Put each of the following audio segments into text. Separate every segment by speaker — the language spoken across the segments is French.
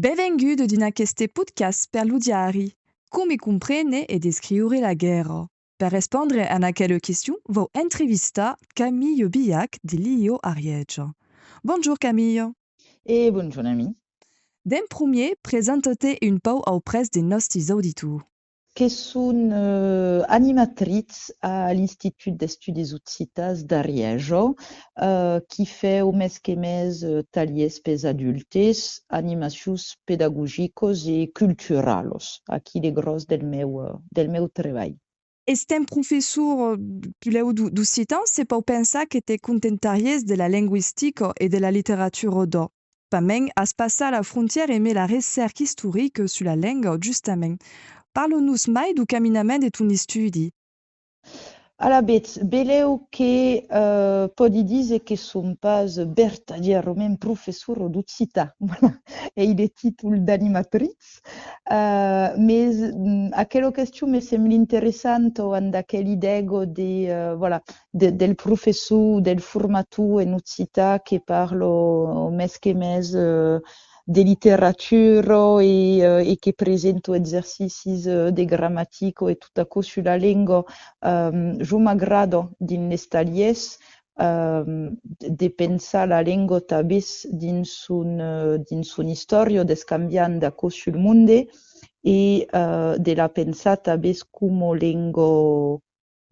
Speaker 1: Benvenuto in questo podcast per l'Udiari. Come comprene e descriure la guerra? Per rispondere a quelle question, vou entrevistar Camille Billac de l'IO Ariège. Bonjour Camille.
Speaker 2: Et bonjour ami.
Speaker 1: D'en premier, présente-te une pau au pres de nostri auditors.
Speaker 2: Que sunt animatrice à l'Institut d'Estudis Occitas d'Ariège, qui fait au mes que mes taliers pes adultes, animacions pedagogicos et culturalos, aquí les gros del meu treball.
Speaker 1: Estem professor pileu d'Occitan, c'est pour pensar que te contentaries de la linguistique et de la littérature d'or. Pameng as passat la frontière et met la recerca historique sur la langue justament. Parle-nous mai du caminament de ton estudi.
Speaker 2: Alabet, beleu que podi dire que son pas vertadierament professor d'Occità. Voilà. E il est títol d'animatrice. Mais aquella question me sembla interessant en aquel idego del professor, del formatur en Occità que parlo mes que mes de littérature et que presento exercicis de grammatico e tutto cosa sulla lingua. Jo m'agrado din les taliers de pensar la lingua tabès dins un història descanviant d'aquò sul monde e de la pensar tabès como lingua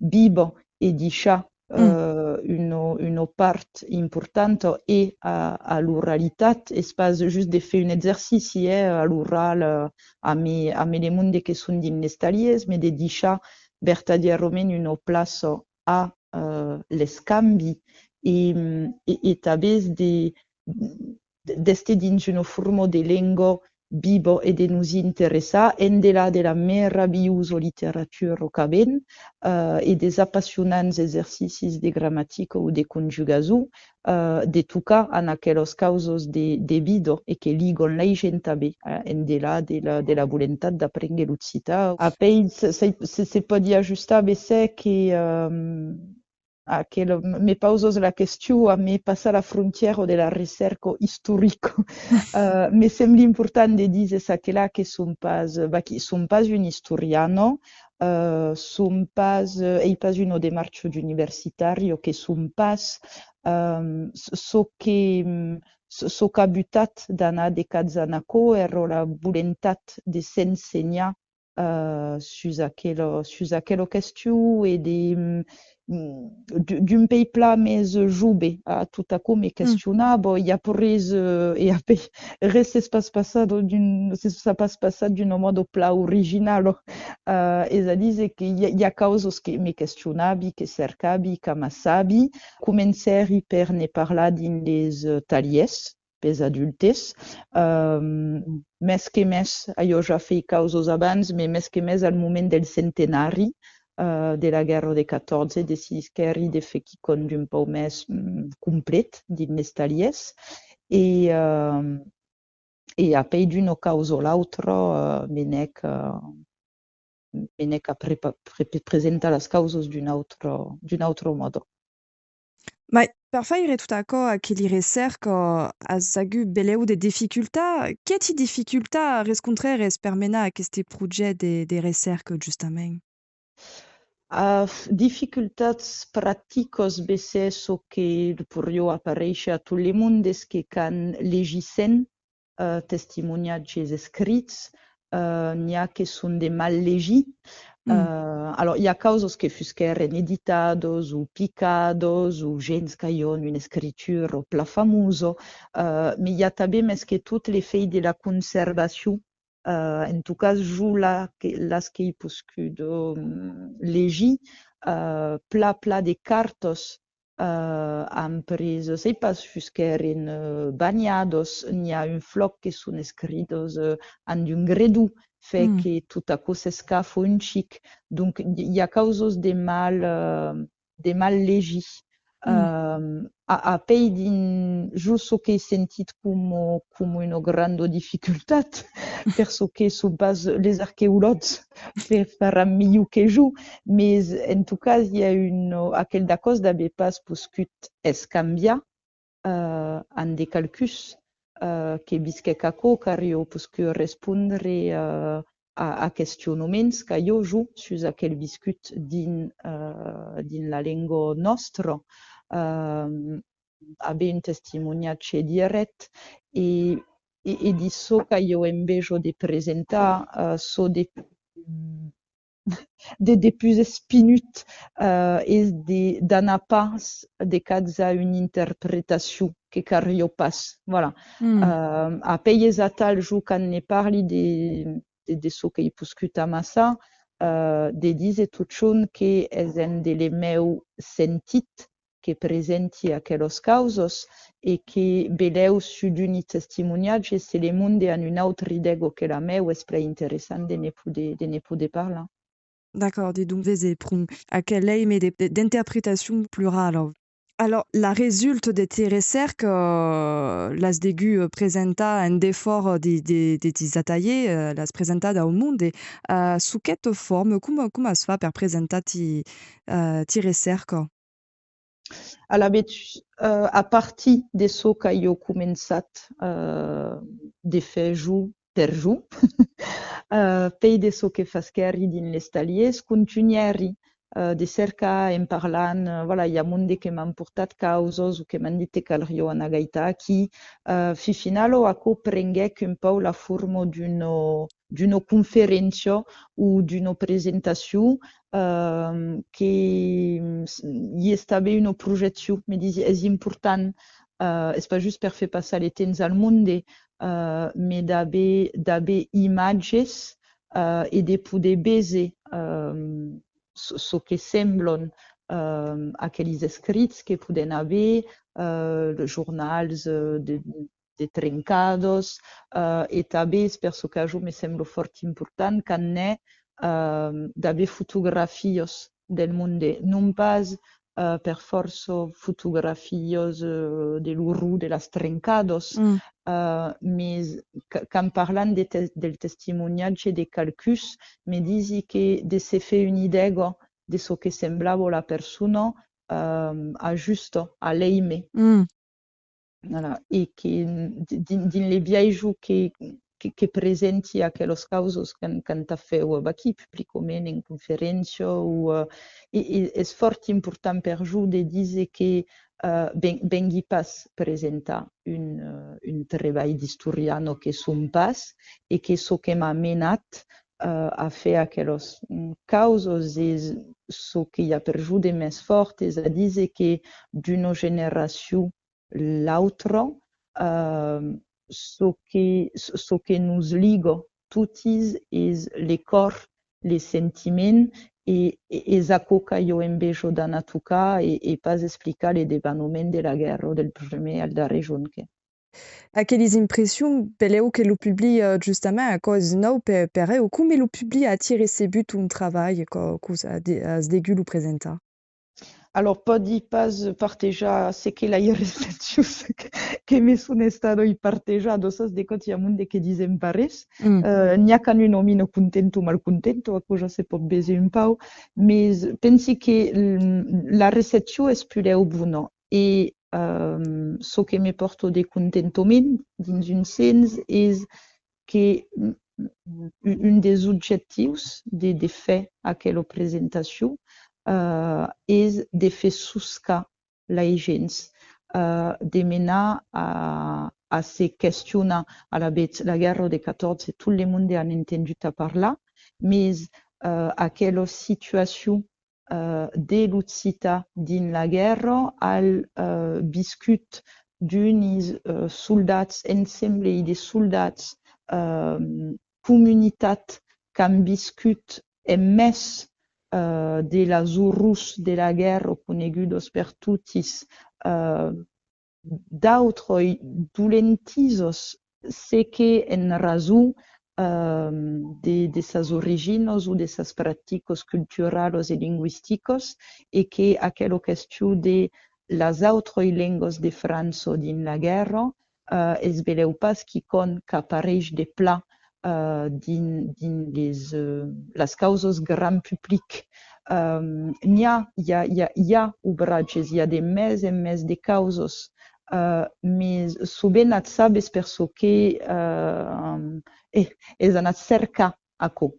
Speaker 2: viva e deixar una part importante e a l'oralitat. És pas just de fer un exercici a l'oral a me le monde que són dins les taliers, mais de deixar vertadierament una plaça a l'escambi e tabès d'este dins una forma de lingua viva e de nos interessar endelà de la meravillosa literatura qu'avem e des apassionants exercicis de gramatica o de conjugação, de tocar en aqueles causos de vida e que ligam la gent també endelà de la voluntat d'aprendre l'occità. Après, se pot ajustar bessè que me pausos la question a me passar la frontière de la recerca historica. Me sembla important de dir aquella que som pas un historiano, som pas una demarche d'universitario, que som pas so qu'habitat d'anar de Kazanako era la voluntat de s'ensenyar sus aquella question e d'un pays pla més jove a tot aquò me questionava i après res s'ha pas passat d'un modo pla original. És a dir que hi ha causes que me questionavi, que cercavi, que amassavi. Comenceri per ne parlar dins les taliers pes adultes. Mes que mes, jo ja fei causes abans, mais mes que mes al moment del centenari de la guerra de 14, decidisqueri de fer quicon d'un pau més complet dins les taliers. E après d'una causa o l'altra, menec a presentar les causes d'un altre modo.
Speaker 1: Ma per faire tout accord a che li recerca as agu beleu de difficultà, che ti difficultà rescontreres per mena a questi proget de recerca justament?
Speaker 2: Dificultats pràcticos bessè so que porio aparèixer a tot le mondes que can legissen testimoniatges escrits, n'hi ha que són de mal legir. Alors, hi ha causes que fusqueren editados o picados o gens que yon una escritura pla famosa, mais hi ha també més que tot l'efect de la conservació. En tot cas, jo las que he poscut llegir, pla de cartes empreses, e pas fusqueren bagnados, n'hi ha un floc que són escritos en un gredu, fait que tot aquò s'escafa un xic. Donc, hi ha causes de mal llegir. A pei jo so que he sentit como una grande dificultat, perso que son pas les arqueologs faran millor que jo, mais en tot cas hi ha aquel d'acòs d'haver pas poscut escanviar en de calcus che bisquec aco, car io pusque respondre a questionaments que io ju sus aquel biscut din la lingua nostra, aver un testimoniatge direct e di so que io envejo de presentar so de plus espinut és d'anar pas de cas a une interpretació que car jo pas. Voilà.
Speaker 1: Mm.
Speaker 2: A peies a tal jo can ne parli de so que hi puscuta massa, de dize tot chon que és en de le meu sentit que presenti aquelos causos e que beleu su d'uni testimoniatge se le monde an un autre idego que la meu és ple interessant de ne poder parlar.
Speaker 1: D'accord, dis donc veze prung à quel aim et d'interprétation plurale. Alors, la résulte de Tereser que las degu presenta un défort de tisataillé, las presentada au monde, et sous quelle forme, comment se fa per presenta Tereser que?
Speaker 2: Alla bet a partir de so que jo començat de fer jo per jo, pei de so que fasqueri din les taliers, continueri de cercar en parlant, voilà, hi ha monde que m'han portat causos o que m'han dit que cal jo anagaita aquí, fi finalo aco prenguec un pau la forma d'una conferència o d'una presentació que hi estava una projecció, me diz, és important, és pas just per fer passar el temps al monde, mais d'haver imatges e de poder bese so que semblen aquells escrits que poden haver, les jornals de trencados, e també, per so que jo me sembla fort important, can n'è d'haver fotografies del monde, non pas per força fotografies de l'horror de las trencados,
Speaker 1: Mm.
Speaker 2: mais quand parlant del testimoniatge de calcus, me disi que de se fer una idea de so que semblava la persona a justo, a l'eime.
Speaker 1: Mm.
Speaker 2: Voilà. E que din le viaggio que presenti aqueles causos can t'ha feu aquí publicament en conferència o és fort important per jo de dir que vengui pas presentar un treball d'historiano que som pas e que so que m'ha menat a fer aqueles causos és so que hi ha per jo de més fort és a dir que d'una generació l'altra, ce que nous liga tutis és le cor, les sentiments e aquò que jo envejo d'anar a tocar e pas explicar les développements de la guerra del primer al darrer jonque.
Speaker 1: Aqueles impressions, peleu que lo publie justament a cause nou per eu, cum lo publie a tire se but un travail que as degu lo presenta?
Speaker 2: Alors, pode pas partejar se que la receptius que me son estado i partejados de cot hi ha monde que dizem pares.
Speaker 1: Mm.
Speaker 2: N'hi ha can un omino contento o mal contento, a cosa se pot bese un pau, mais pensi que la recepció és pureu bona e so que me porto de contentoment dins un sens és que un des objectius de fer aquella presentació és de fer suscar la gens, de menar a se questionar a la guerra de 14, tot le monde han entendut a parlar, mais aquella situació de l'occità din la guerra al viscut d'unis soldats ensemble i de soldats comunitat qu'han viscut en més de las horrors de la guerra conegudos per tutis, d'autres dolentisos, sé que en rason de ses origines ou de ses pratiques culturales et lingüísticos e que aquella qüestió de les autres llengües de França din la guerra es veleu pas quicon qu'apareix de pla din les causes grand public. Hi ha obratges, hi ha de més en més de causes mas sovint et sabes perché es anat cercar aquò.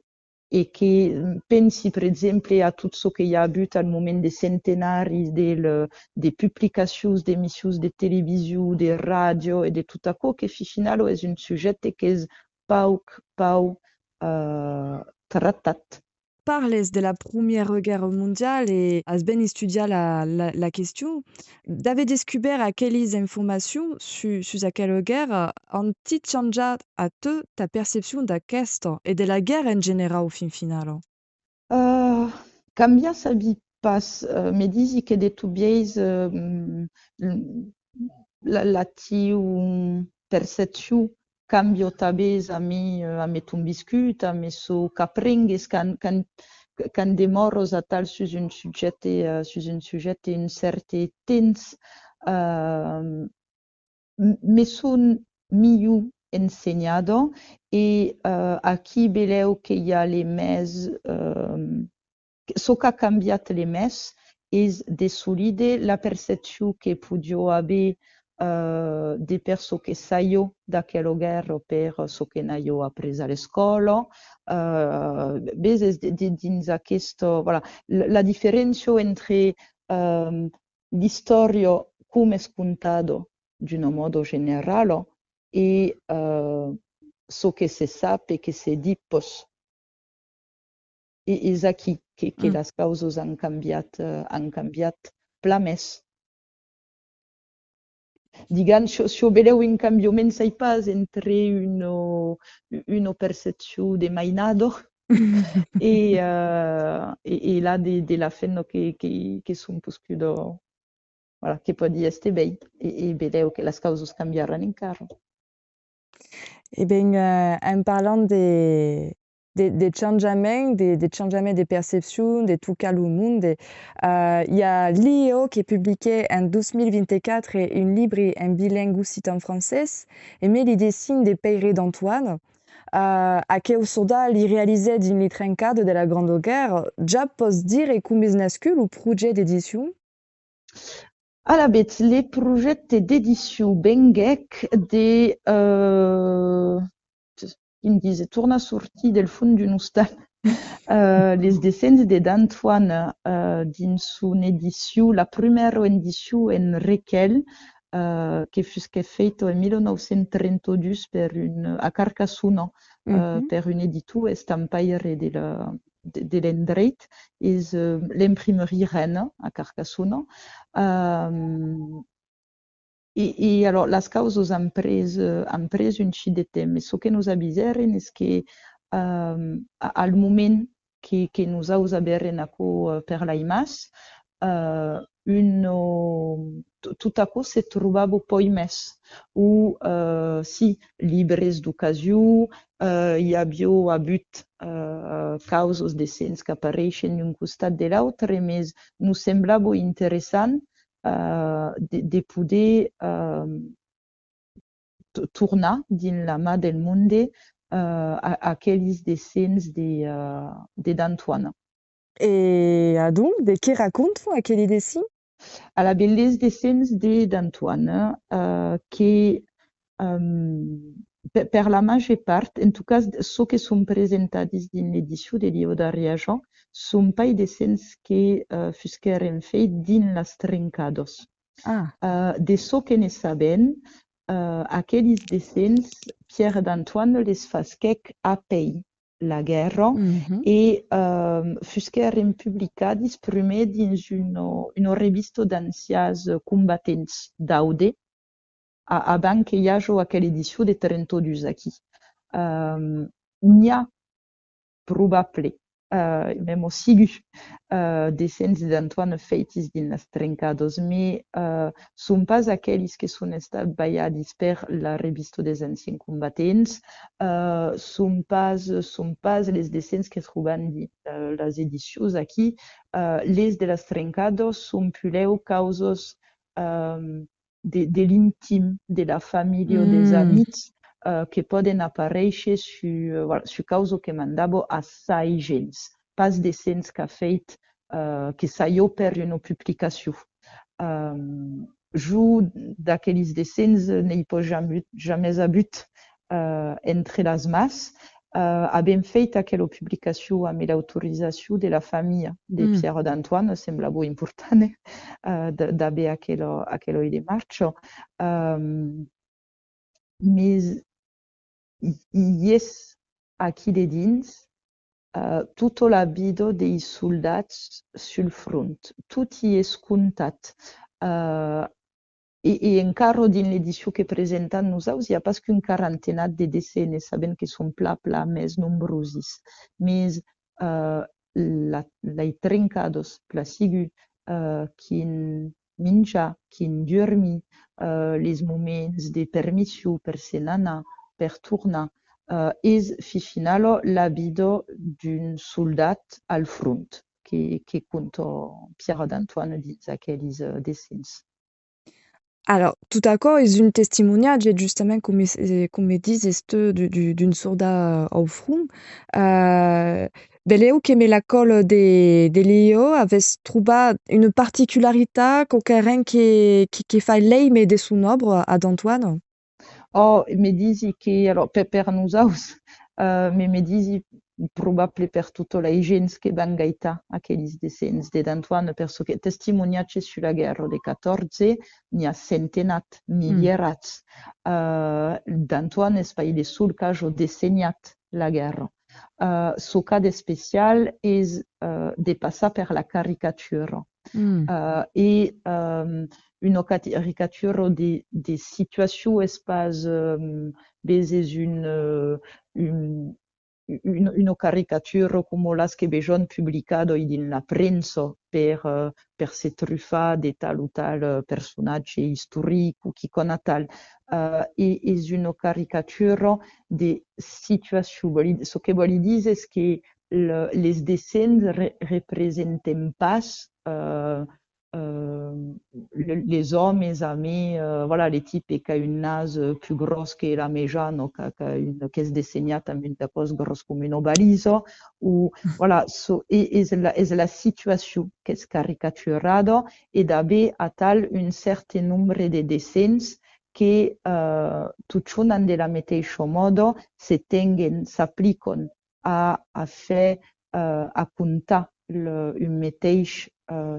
Speaker 2: E che pensi, per esempio, a tutto ciò che hi ha avuto al momento dei centenari de pubblicazioni, de emissioni de televisione, de radio e de tutto aquò, che finalo è un soggetto che è pau trattat.
Speaker 1: Parles de la Première Guerre mondiale et has ben estudiat la question. David descubert aquelles informations sus aquella guerra han ti changiat a te ta perception d'aquesta et de la guerre en general au fin final?
Speaker 2: Cambia sabi pas, me disi che de tubieis la tiu percepțiu cambio tabes a me tumbiscut, a me so caprengues can demoros a tal sus un sujet un certe temps, me son miu enseñado e aquí beleu que hi ha les mes so qu'a cambiat les mes és de solide la percepció que podio haver de per so que saio d'aquella guerra per so que n'aio après a l'escola. Ves és dins aquesta... Voilà. La diferència entre l'història com és contado d'un modo general e so que se sap e que se dit pos. E és aquí que
Speaker 1: Mmh.
Speaker 2: les causes han canviat pla més. Diguem, si ho veleu un canviament, sai pas entre una percepció de mainado e la de la feina que son poscudo, voilà, que podia estar bé, e veleu que les causes canviaran encara.
Speaker 1: Eh bien, en parlant des changements, des changements des perceptions, de tout cas le monde, il y a l'IEO qui est publié en 2024 et une libre en bilingue aussi en français, et met les dessins des Peyre d'Antoine, a que au soldat li réalisait dans les trincades de la Grande Guerre. Ja pos dire et cum es nascut le projet d'édition?
Speaker 2: Alabet, les projets d'édition Bengek de in disait tourna sorti del fond d'un hostal. Les dessins d'Antoine dins son édition, la première édition en Requel, che fusque feito en 1932 a Carcassonne per un editor estampaire de l'Endreit, és l'imprimerie Rennes a Carcassonne. E alors, les causes han pres un xic de temps. Ce que nos aviseren és que al moment que nos aus aberen aquò per la IMAS, tot aquò se trobava poi més. O, sí, llibres d'ocasió, hi havia hagut causes decents que apareixen d'un costat de l'altre, més nos semblava interessant de poder tornar dins la mà del món aquells dessins d'Antoine.
Speaker 1: Et donc, de qui racontent aquelles dessins?
Speaker 2: A la bellesa dessins d'Antoine, que per la major part, en tot cas, so que són presentats dins l'edició de Livre d'Ariajon, són pas dessins que fusqueren fets dins les trencados.
Speaker 1: Ah.
Speaker 2: De so que ne sabem, aquells dessins, Pierre d'Antoine les fasquèc apei la guerra e fusqueren publicats primer dins una revista d'ancians combatents d'Aude, abans que hi hagi aquella edició de 32 aquí. N'hi ha probable, même sigu, dessins d'Antoine feitis dins les trencados, mais són pas aquells que són estats ballats per la revista des anciens combatents, són pas les dessins que troben dins les edicions aquí. Les de les trencados són pileu causes de l'íntim, de la família o dels amics, que poden aparèixer su causa que mandava a sai gens, pas dessins que ha fet que saiu per una publicació. jo d'aqueles descens n'ei pas jamais habut entre las mas. Abem fet aquella publicació amb l'autorització de la família de
Speaker 1: Mm.
Speaker 2: Pierre d'Antoine, semblava important d'haver aquella de marxa. Mas hi és aquí de dins tota la vida dei soldats sul front. Tot hi és comptat. Uh, e encara din l'edició que presentam nosaltres hi ha pas qu'un quarantenat de desenes, sabent que són pla més nombrosis. Mas l'ai trencados pla sigur quin menjar, quin dormir, les moments de permissió per se n'anar, per tornar, és finalo la vida d'un soldat al front, que conta Pierre d'Antoine dins aqueles descens.
Speaker 1: Alors, tout d'accord, és un testimoniatge justament come dizes d'un soldat au front. Veleu que me la colle de Leo aves trobat una particularitat qualqueren que fa l'eime de son obra ad Antoine?
Speaker 2: Oh, me disi che, allora, per nosaus, me disi probable per tutta la gens che van gaita aqueles descens de d'Antoine, perso che testimoniatge sulla guerra de 14 n'hi ha centenat,
Speaker 1: Mm.
Speaker 2: milierats. D'Antoine es pas il sul caso dessegnat la guerra. So cas especial és de passar per la caricatura.
Speaker 1: Mm.
Speaker 2: Et une caricature des situations espace baisées une caricature come las che vejon publicado in la prensa per se truffa de tal o tal personatge historique ou qui connaît tal. Et és une caricature de situations. Ce que vol dir és que les descens representen pas les hommes amis, voilà, les types qui ont une nase plus grosse que la méjane, ou qui a une caisse dessinée avec une cose grosse comme une balise, ou voilà, et la situation qui est caricaturée et d'avoir à tel un certain nombre de dessins que tout ciò de la mateixa modo se tengen, s'appliquen a fer, a comptar un mateix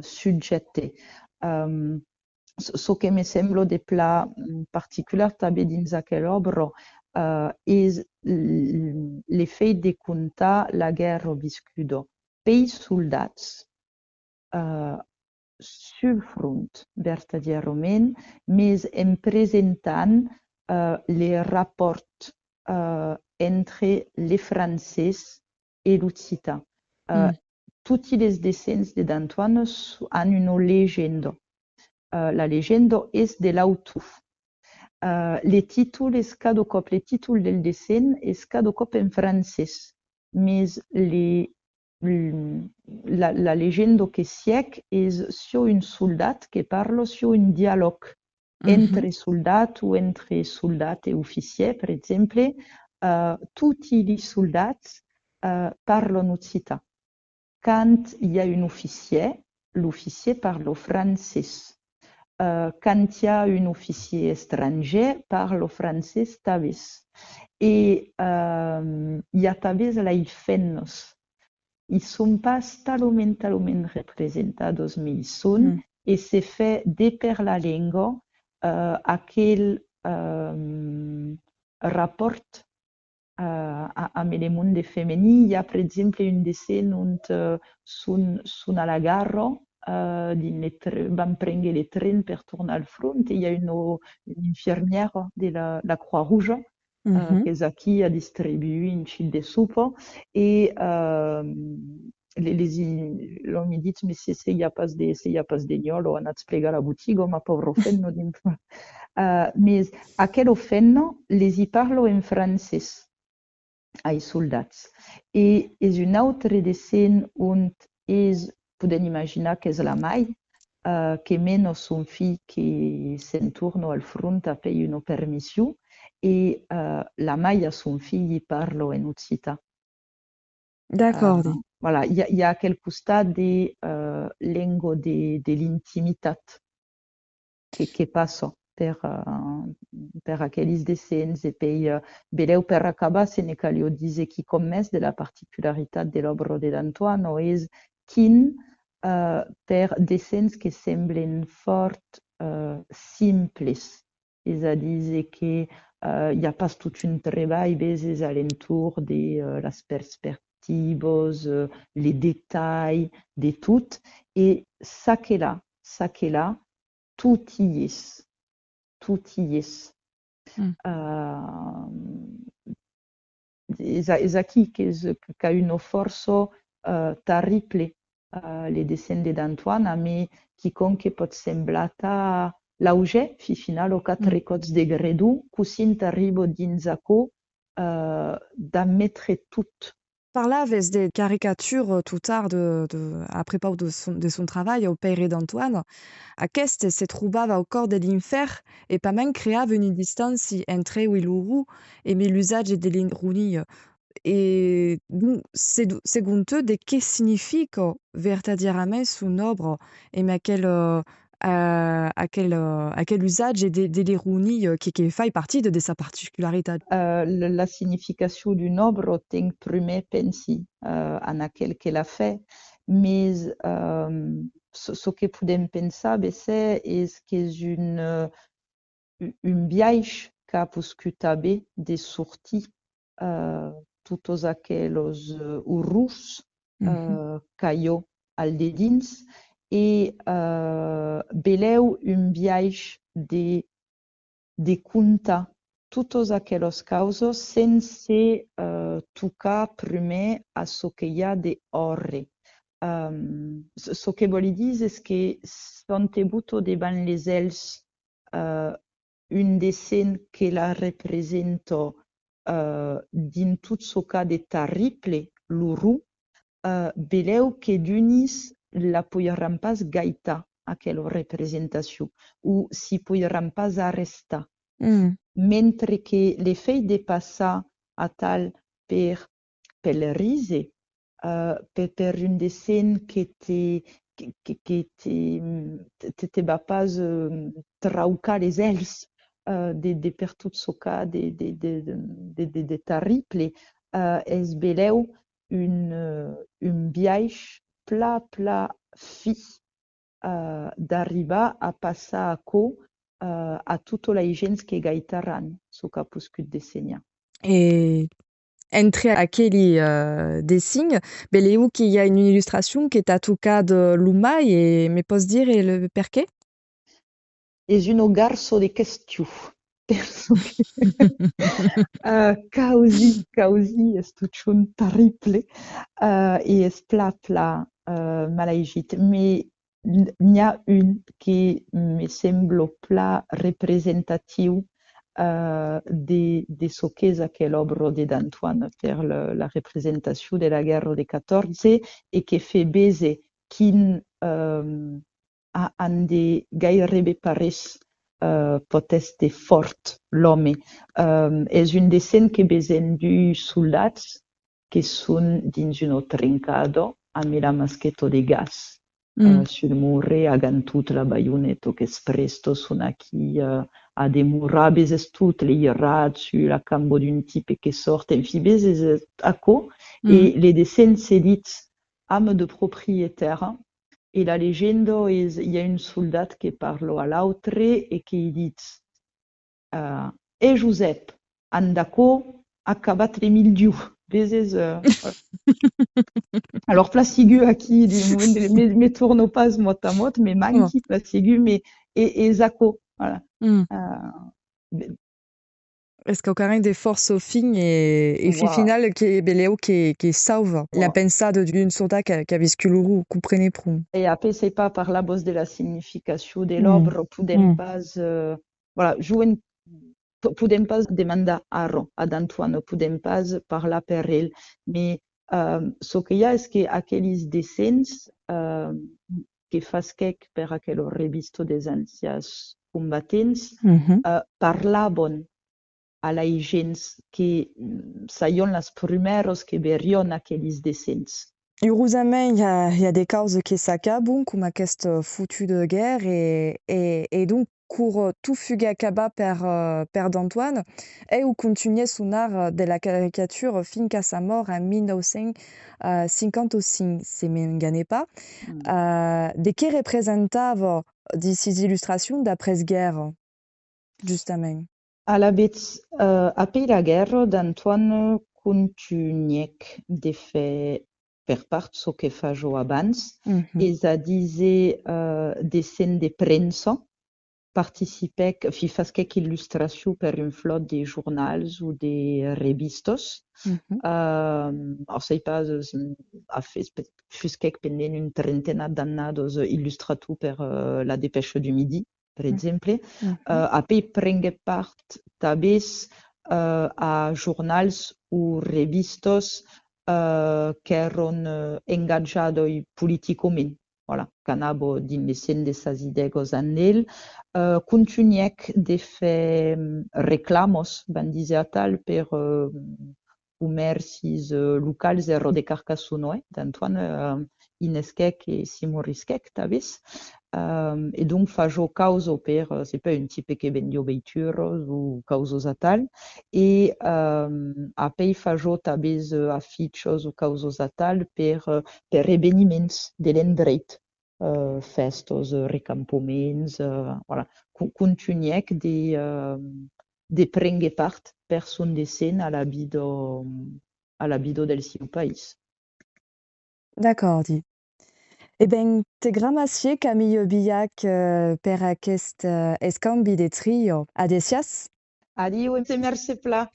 Speaker 2: subjecte. Ce que me sembla de pla particular també dins aquella obra és l'efecte de comptar la guerra viscuda pels soldats sul front, vertadierament, més en presentant les rapports entre les francès et l'occità.
Speaker 1: Mm.
Speaker 2: Tutti les descens d'Antoine han una llegenda. La llegenda és de l'autor. Les títols és cada cop, les títols del dessin és cada cop en francès. Mais la llegenda que siec és sur un soldat que parla sur un dialogue
Speaker 1: Mhm.
Speaker 2: entre soldat ou entre soldat et officier, per exemple. Tutti i soldats parlen occità. Quand il y a un officier, l'officier parle francès. Quand il y a un officier étranger, parle français tavis. Et il y a tavis la ifennos. Ils sont pas talment representados, mais ils sont,
Speaker 1: Mm.
Speaker 2: et c'est fait de per la lengua aquel rapport amb el món femení. Hi ha, per exemple, un dessin on són a la garra, van prendre le tren per tornar al front, i hi ha una infermiera de la Croix-Rouge
Speaker 1: Mhm.
Speaker 2: que és aquí a distribuir un xic de sopa i l'on mi dit, mais si hi ha pas de nyolo, anats plegar la botiga, ma pauvre fenno, mais aquella fenno les hi parlo en francès ai soldats. I és un altre dessin on podem imaginar que és la Mai, que mena son fill que se'n torna al front a fer una permissió i la Mai a son fill hi parla en occità.
Speaker 1: D'accord.
Speaker 2: Voilà, hi ha aquell costat de llengua de l'intimitat. che passo per aqueles descens e poi beleu per acabar se ne calio dire chi commès de la particularitat de l'obra de d'Antoine és quin per descens que semblen fort simples, és a dir que hi ha pas tot un treball beses alentour de las perspectives, les détails, de tot, e ça que là, tout y és, tout y és.
Speaker 1: Mm.
Speaker 2: És aquí qu'a una força terrible les descens d'Antoine, mais quiconque pot semblar lauger, fi final, o quatre
Speaker 1: Mm.
Speaker 2: cots de gredu, cosint arribo dins aquò d'admetre tot.
Speaker 1: Par là, avec des caricatures tout tard à propos de son travail au Père d'Antoine, aquest se trobava au cor de l'infer et pas même creava une distance entre Wiluru et l'usage de l'ironie. Et donc, secondo te, de què significa verdaderament son œuvre et à quel usage de l'ironie qui fait partie de sa particularité?
Speaker 2: La significació d'un obra tenc primer pensi en aquel que l'ha fet, mais ce que podem pensar besser és que és un viatge qu'a poscut haver de sortir totes aqueles horrors
Speaker 1: Mhm.
Speaker 2: qu'allò al de dins e beleu un viatge de contar totes aqueles causes sense tocar primer a ce que hi ha de orre. Ce que vol dir és que s'han tingut davant les ells un dessin que la representa din tot ce cas de terrible, l'horror, beleu que d'unis la poiran pas gaitar aquella representació o si poiran pas arrestar.
Speaker 1: Mm.
Speaker 2: Mentre que le fait de passar a tal pel rise, per un dessin que te va pas traucar les ells de per tot ce cas de terrible, es beleu un viatge pla fi d'arribar a passar a co a tota la gens que gaitaran ce qu'a poscut desenhar.
Speaker 1: Et entre aquelli dessin, beleu qu'il y a une illustration qui est à tout cas de l'Uma et me pos dire et le perqué?
Speaker 2: És un garço de questiu. Penso que causi és tot un terrible e és pla malaigit. Mais n'hi ha un que me sembla pla representatiu de ce qu'és aquel obra d'Antoine per la representació de la guerra de 14 e que fe bese quin han de gairebé pareix pot este fort l'home. És un dessin que besen du soldats que són dins un trincado amb la masqueta de gas.
Speaker 1: Mm.
Speaker 2: Sul mure hagan tot la baioneta che presto sono aquí a demorar beses tot l'irrat sur la cambo d'un type che sorte en fi beses aco
Speaker 1: Mm.
Speaker 2: e les dessins sedits âme de propriétaire e la llegenda és hi ha un soldat que parla a l'altre e que dit Josep, an d'aco acabat le mildiu. Beses alors plasigu aquí me tourno pas mot a mot, me
Speaker 1: Oh.
Speaker 2: manqui plasigu, mais et zaco, voilà.
Speaker 1: Mm.
Speaker 2: Euh,
Speaker 1: Est-ce qu'au carré des forces au fin et fi
Speaker 2: wow,
Speaker 1: final qui est beleu qui sauve la
Speaker 2: wow.
Speaker 1: pensade d'une soldat qui a viscu l'ourou, comprenez prou.
Speaker 2: Et après, c'est pas par la bosse de la signification de
Speaker 1: Mm.
Speaker 2: l'obra, podem
Speaker 1: Mm.
Speaker 2: pas, voilà, juguen, podem pas demandar aro ad Antoine, podem pas parlar per ell, mais ce que hi ha és que aquells descens que fasquec per aquella revista des ancians combatents
Speaker 1: Mhm.
Speaker 2: parlaven a la gens que sayon les primeros que verion aquells descens.
Speaker 1: Heureusement, il y a des causes qui s'acabent, comme cette foutue de guerre, et donc, cur tu fugacaba per d'Antoine e où continuait son art de la caricature finqu'à sa mort en 1955, se m'engane pas.
Speaker 2: Mm.
Speaker 1: De che representava di sis illustrations d'après-guerre, justament?
Speaker 2: À la bête, après la guerre, d'Antoine continuèc de fer per part çò que fajo abans,
Speaker 1: Mhm.
Speaker 2: es a dizer de scènes de premsa, participèc, fasquèc illustració per un flot de jornals ou de revistos.
Speaker 1: Mhm.
Speaker 2: Sei pas, fusquèc pendent une trentena d'annados illustratu per la Dépêche du Midi, per exemple.
Speaker 1: Mhm.
Speaker 2: Après prengué part tanben a jornals ou revistos qu'èron engatjadoi politicament. Voilà, qu'anavo dins les scènes de sas idegos en ell. Continuèc de fer reclamos, van dizer a tal, per comercis locals e de Carcassonne, d'Antoine inesquec e simorisquec, tabis. E donc fajo causo per, c'est pas un type que vendio veituros ou causos a tal. E apoi fajo tabis afichos ou causos a tal per eveniments de l'endreit. Festos, recampaments, voilà. Continuèc de prendre part per son dessin a la vida del seu país.
Speaker 1: D'accord, dit. Eh ben, te gramacie Camille Billac per aquest escambi de trio. Adesias?
Speaker 2: Adiu, merci pla.